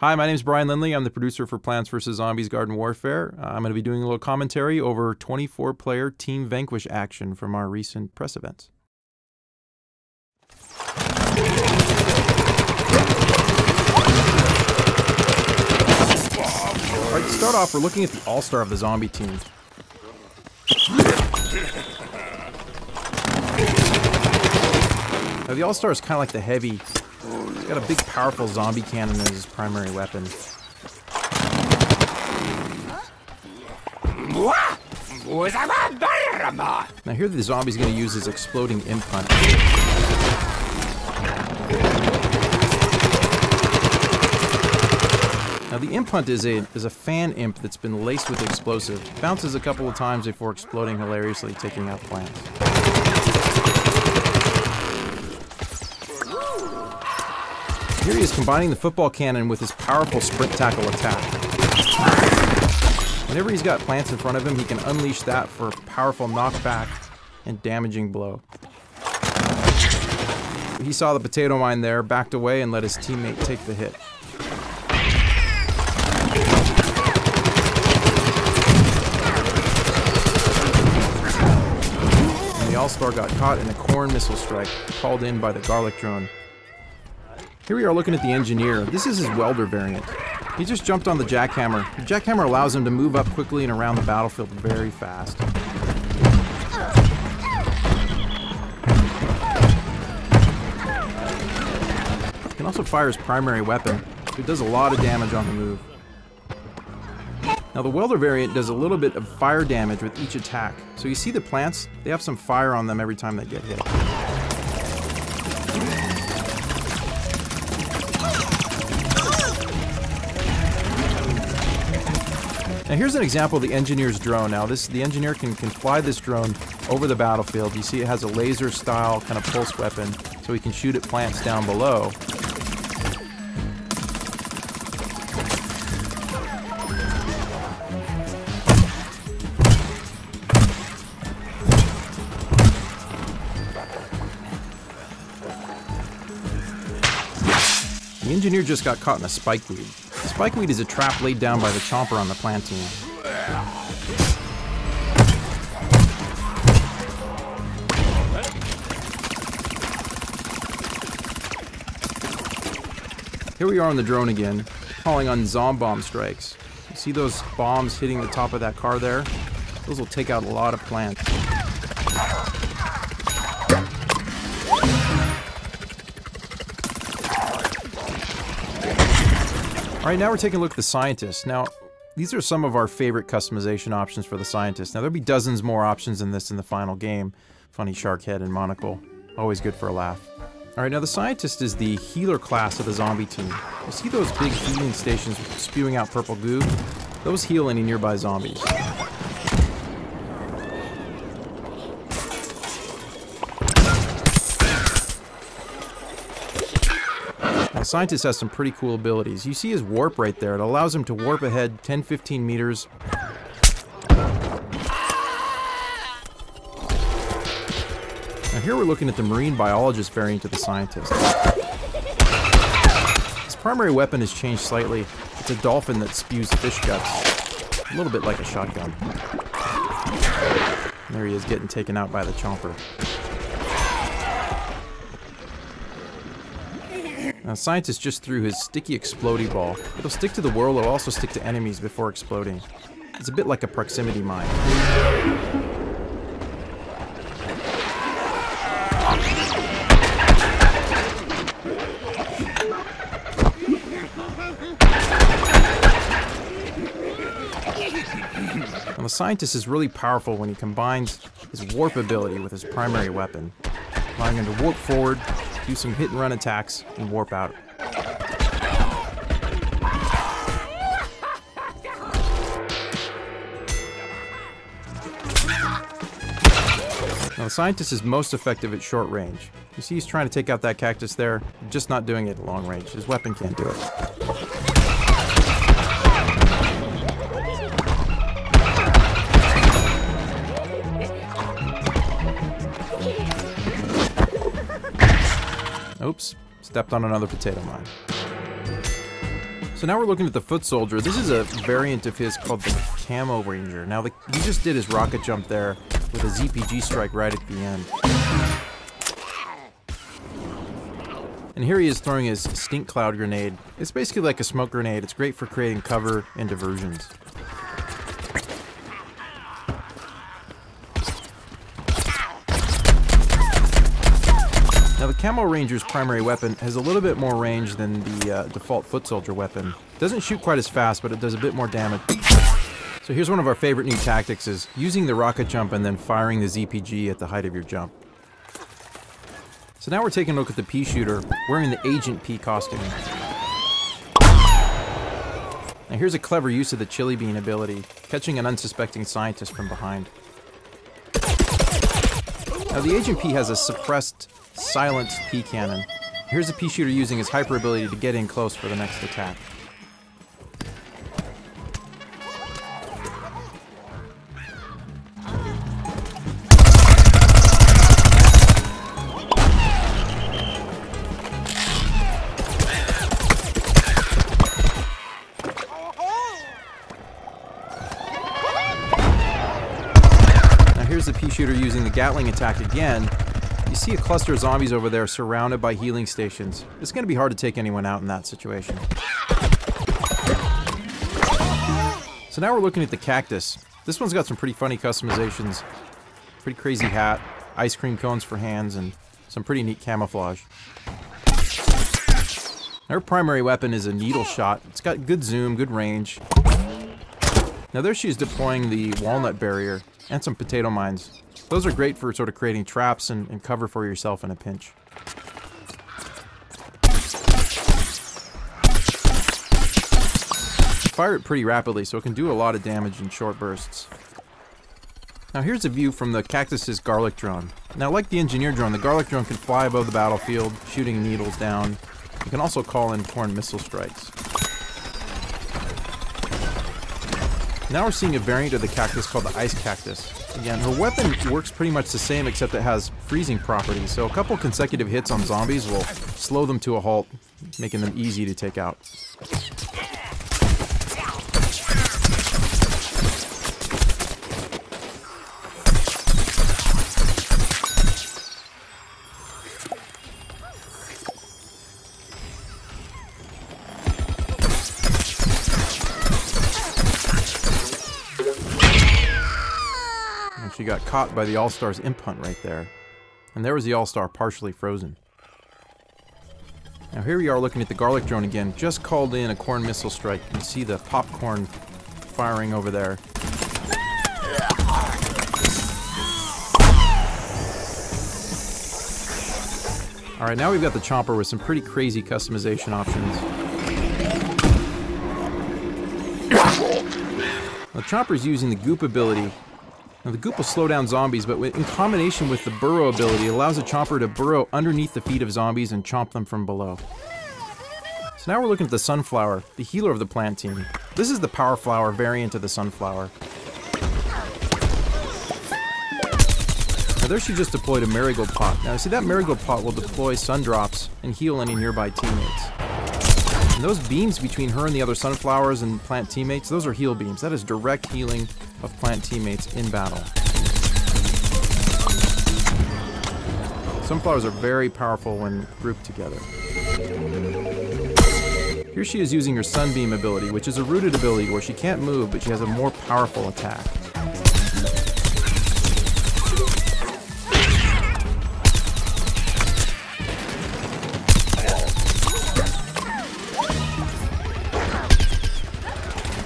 Hi, my name is Brian Lindley. I'm the producer for Plants vs. Zombies Garden Warfare. I'm going to be doing a little commentary over 24-player Team Vanquish action from our recent press events. Alright, to start off, we're looking at the all-star of the zombie team. Now, the all-star is kind of like the heavy. He's got a big, powerful zombie cannon as his primary weapon. Now here the zombie's going to use his exploding imp hunt. Now the imp hunt is a fan imp that's been laced with explosive. Bounces a couple of times before exploding hilariously, taking out plants. Here he is combining the football cannon with his powerful sprint tackle attack. Whenever he's got plants in front of him, he can unleash that for a powerful knockback and damaging blow. He saw the potato mine there, backed away, and let his teammate take the hit. And the All-Star got caught in a corn missile strike, called in by the garlic drone. Here we are looking at the engineer. This is his welder variant. He just jumped on the jackhammer. The jackhammer allows him to move up quickly and around the battlefield very fast. He can also fire his primary weapon, so he does a lot of damage on the move. Now the welder variant does a little bit of fire damage with each attack. So you see the plants, they have some fire on them every time they get hit. Now here's an example of the engineer's drone. Now the engineer can fly this drone over the battlefield. You see it has a laser style kind of pulse weapon, so he can shoot at plants down below. The engineer just got caught in a spikeweed. Spikeweed is a trap laid down by the chomper on the plant team. Here we are on the drone again, calling on bomb strikes. You see those bombs hitting the top of that car there? Those will take out a lot of plants. Alright, now we're taking a look at the scientist. Now, these are some of our favorite customization options for the scientist. Now, there'll be dozens more options than this in the final game. Funny shark head and monocle. Always good for a laugh. Alright, now the scientist is the healer class of the zombie team. You see those big healing stations spewing out purple goo? Those heal any nearby zombies. The scientist has some pretty cool abilities. You see his warp right there. It allows him to warp ahead 10-15 meters. Now here we're looking at the marine biologist variant of the scientist. His primary weapon has changed slightly. It's a dolphin that spews fish guts. A little bit like a shotgun. There he is getting taken out by the chomper. Now, scientist just threw his sticky explodey ball. It'll stick to the world, it'll also stick to enemies before exploding. It's a bit like a proximity mine. Now, the scientist is really powerful when he combines his warp ability with his primary weapon, allowing him to warp forward, do some hit and run attacks, and warp out. Now the scientist is most effective at short range. You see he's trying to take out that cactus there, just not doing it at long range. His weapon can't do it. Oops, stepped on another potato mine. So now we're looking at the foot soldier. This is a variant of his called the Camo Ranger. Now he just did his rocket jump there with a ZPG strike right at the end. And here he is throwing his stink cloud grenade. It's basically like a smoke grenade. It's great for creating cover and diversions. Now the Camo Ranger's primary weapon has a little bit more range than the default foot soldier weapon. Doesn't shoot quite as fast, but it does a bit more damage. So here's one of our favorite new tactics, is using the rocket jump and then firing the ZPG at the height of your jump. So now we're taking a look at the pea shooter wearing the Agent P costume. Now here's a clever use of the chili bean ability, catching an unsuspecting scientist from behind. Now the Agent P has a suppressed, silenced pea cannon. Here's the pea shooter using his hyper ability to get in close for the next attack. Here's the pea shooter using the Gatling attack again. You see a cluster of zombies over there surrounded by healing stations. It's going to be hard to take anyone out in that situation. So now we're looking at the cactus. This one's got some pretty funny customizations. Pretty crazy hat, ice cream cones for hands, and some pretty neat camouflage. Her primary weapon is a needle shot. It's got good zoom, good range. Now there she is deploying the walnut barrier and some potato mines. Those are great for sort of creating traps and cover for yourself in a pinch. Fire it pretty rapidly, so it can do a lot of damage in short bursts. Now here's a view from the cactus's garlic drone. Now like the engineer drone, the garlic drone can fly above the battlefield, shooting needles down. You can also call in corn missile strikes. Now we're seeing a variant of the cactus called the ice cactus. Again, her weapon works pretty much the same, except it has freezing properties, so a couple consecutive hits on zombies will slow them to a halt, making them easy to take out. She got caught by the All-Star's imp hunt right there. And there was the All-Star partially frozen. Now here we are looking at the garlic drone again. Just called in a corn missile strike. You can see the popcorn firing over there. Alright, now we've got the chomper with some pretty crazy customization options. The chomper's using the goop ability. Now the goop will slow down zombies, but in combination with the burrow ability, it allows a chomper to burrow underneath the feet of zombies and chomp them from below. So now we're looking at the sunflower, the healer of the plant team. This is the power flower variant of the sunflower. Now there she just deployed a marigold pot. Now see, that marigold pot will deploy sun drops and heal any nearby teammates. And those beams between her and the other sunflowers and plant teammates, those are heal beams. That is direct healing of plant teammates in battle. Sunflowers are very powerful when grouped together. Here she is using her sunbeam ability, which is a rooted ability where she can't move, but she has a more powerful attack.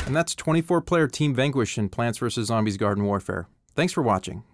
And that's 24-player Team Vanquish in Plants vs. Zombies Garden Warfare. Thanks for watching.